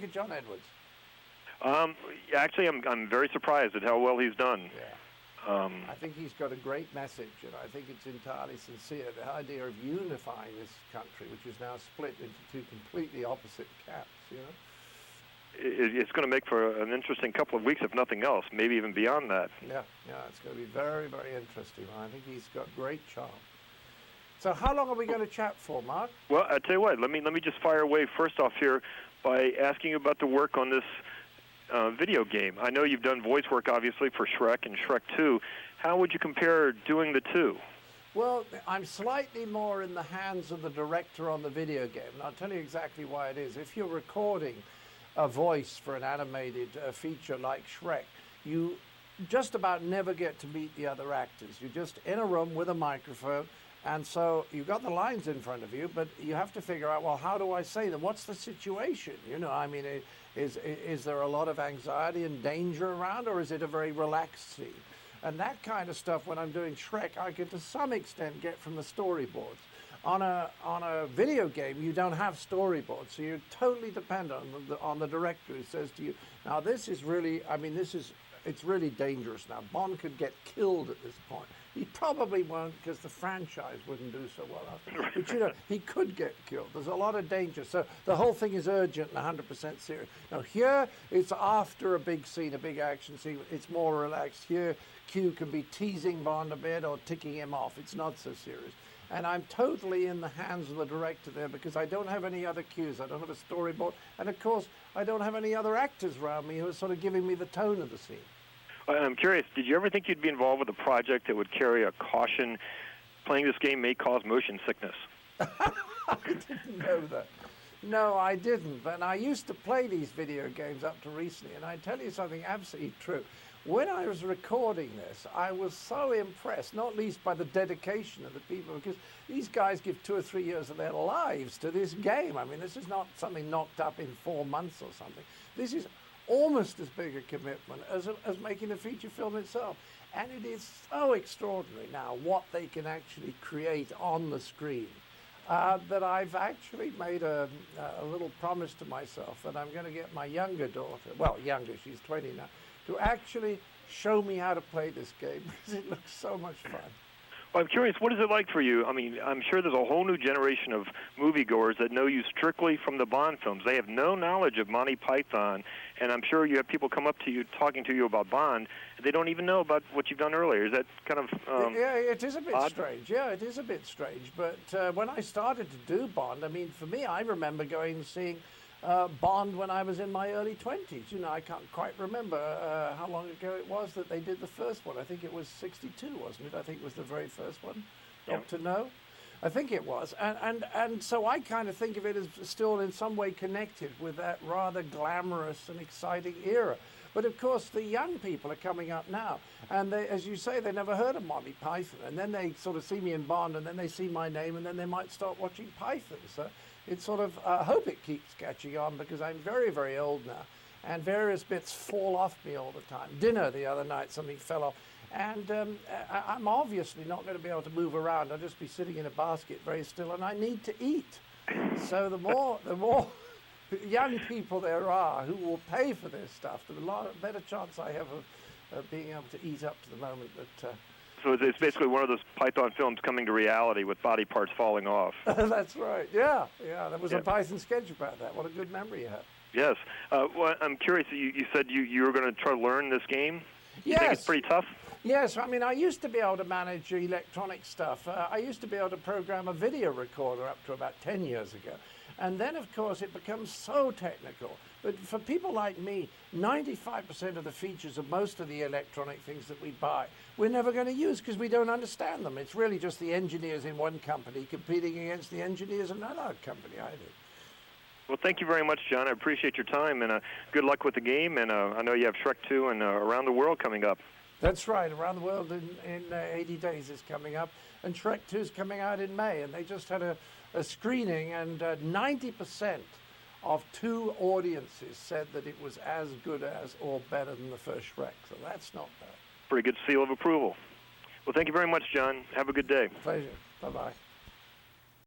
of John Edwards? Actually, I'm very surprised at how well he's done. Yeah. I think he's got a great message, and I think it's entirely sincere. The idea of unifying this country, which is now split into two completely opposite camps, you know? It's going to make for an interesting couple of weeks, if nothing else, maybe even beyond that. Yeah, it's going to be very, very interesting. I think he's got great charm. So how long are we going to chat for, Mark? Well, I tell you what, let me just fire away first off here by asking you about the work on this video game. I know you've done voice work, obviously, for Shrek and Shrek 2. How would you compare doing the two? Well, I'm slightly more in the hands of the director on the video game, and I'll tell you exactly why it is. If you're recording a voice for an animated feature like Shrek, you just about never get to meet the other actors. You're just in a room with a microphone, and so you've got the lines in front of you, but you have to figure out, well, how do I say them? What's the situation? You know, I mean, is there a lot of anxiety and danger around, or is it a very relaxed scene? And that kind of stuff, when I'm doing Shrek, I can to some extent get from the storyboards. On a video game, you don't have storyboards, so you're totally dependent on the director who says to you, now this is really, I mean, it's really dangerous now. Bond could get killed at this point. He probably won't, because the franchise wouldn't do so well after. But you know, he could get killed. There's a lot of danger. So the whole thing is urgent and 100% serious. Now here, it's after a big scene, a big action scene. It's more relaxed. Here, Q can be teasing Bond a bit or ticking him off. It's not so serious. And I'm totally in the hands of the director there, because I don't have any other cues. I don't have a storyboard. And of course, I don't have any other actors around me who are sort of giving me the tone of the scene. I'm curious, did you ever think you'd be involved with a project that would carry a caution, playing this game may cause motion sickness? I didn't know that. No, I didn't. And I used to play these video games up to recently, and I tell you something absolutely true. When I was recording this, I was so impressed, not least by the dedication of the people, because these guys give 2 or 3 years of their lives to this game. I mean, this is not something knocked up in 4 months or something. This is almost as big a commitment as making a feature film itself. And it is so extraordinary now what they can actually create on the screen that I've actually made a little promise to myself that I'm going to get my younger daughter, well, younger, she's 20 now, to actually show me how to play this game, because it looks so much fun. Well, I'm curious, what is it like for you? I mean, I'm sure there's a whole new generation of moviegoers that know you strictly from the Bond films. They have no knowledge of Monty Python, and I'm sure you have people come up to you talking to you about Bond. They don't even know about what you've done earlier. Is that kind of yeah, it is a bit odd? strange. Yeah, it is a bit strange. But when I started to do Bond, I mean, for me, I remember going and seeing Bond when I was in my early 20s. You know, I can't quite remember how long ago it was that they did the first one. I think it was 62, wasn't it? I think it was the very first one. Dr. No? I think it was. And so I kind of think of it as still in some way connected with that rather glamorous and exciting era. But of course, the young people are coming up now, and they, as you say, they never heard of Monty Python, and then they sort of see me in Bond, and then they see my name, and then they might start watching Python. So it's sort of, I hope it keeps catching on, because I'm very, very old now, and various bits fall off me all the time. Dinner the other night, something fell off, and I'm obviously not going to be able to move around. I'll just be sitting in a basket very still, and I need to eat. So the more young people there are who will pay for this stuff, the better chance I have of being able to eat up to the moment that... So it's basically one of those Python films coming to reality with body parts falling off. That's right, yeah. There was a Python sketch about that. What a good memory you have. Yes. Well, I'm curious, you said you were going to try to learn this game? You think it's pretty tough? Yes, I mean, I used to be able to manage electronic stuff. I used to be able to program a video recorder up to about 10 years ago. And then, of course, it becomes so technical. But for people like me, 95% of the features of most of the electronic things that we buy, we're never going to use because we don't understand them. It's really just the engineers in one company competing against the engineers in another company, I think. Well, thank you very much, John. I appreciate your time, and good luck with the game. And I know you have Shrek 2 and Around the World coming up. That's right. Around the World in 80 days is coming up. And Shrek 2 is coming out in May. And they just had a screening, and 90% of 2 audiences said that it was as good as or better than the first Shrek. So that's not bad. Pretty good seal of approval. Well, thank you very much, John. Have a good day. Pleasure. Bye-bye.